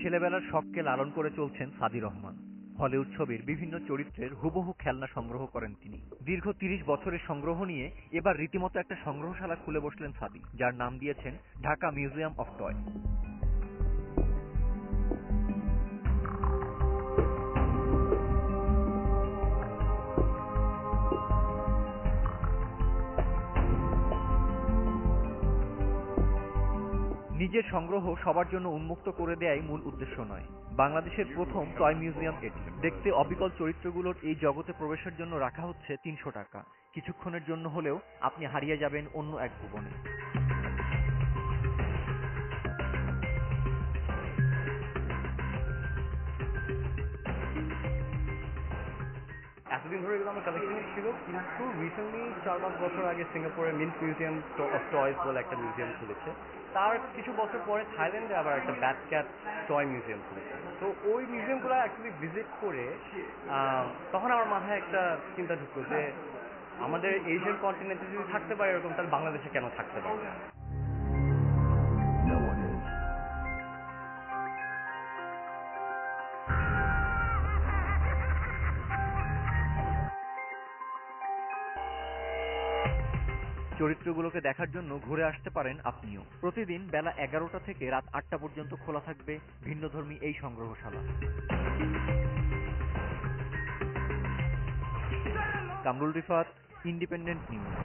ছেলেবেলার শখকে লালন করে চলছেন সাদি রহমান। হলিউড ছবির বিভিন্ন চরিত্রের হুবহু খেলনা সংগ্রহ করেন তিনি। দীর্ঘ ৩০ বছরের সংগ্রহ নিয়ে এবার রীতিমতো একটা সংগ্রহশালা খুলে বসলেন সাদি, যার নাম দিয়েছেন ঢাকা মিউজিয়াম অফ টয়। নিজের সংগ্রহ সবার জন্য উন্মুক্ত করে দেয়াই মূল উদ্দেশ্য নয়। বাংলাদেশের প্রথম টয় মিউজিয়াম এটি। দেখতে অবিকল চরিত্রগুলোর এই জগতে প্রবেশের জন্য রাখা হচ্ছে ৩০০ টাকা। কিছুক্ষণের জন্য হলেও আপনি হারিয়ে যাবেন অন্য এক ভুবনে। এতদিন ধরে এগুলো আমার কালেকশনে ছিল, কিন্তু রিসেন্টলি ৪-৫ বছর আগে সিঙ্গাপুরে মিন্ট মিউজিয়াম অফ টয়েস বলে একটা মিউজিয়াম খুলেছে। তার কিছু বছর পরে থাইল্যান্ডে আবার একটা ব্যাট ক্যাট টয় মিউজিয়াম খুলেছে। তো ওই মিউজিয়ামগুলো অ্যাকচুয়ালি ভিজিট করে তখন আমার মাথায় একটা চিন্তা ঢুকলো যে আমাদের এশিয়ান কন্টিনেন্টে যদি থাকতে পারে এরকম, তাহলে বাংলাদেশে কেন থাকতে পারে না। চরিত্রগুলোকে দেখার জন্য ঘুরে আসতে পারেন আপনিও। প্রতিদিন বেলা ১১টা থেকে রাত ৮টা পর্যন্ত খোলা থাকবে ভিন্নধর্মী এই সংগ্রহশালা। Kamrul Rifat, independent news.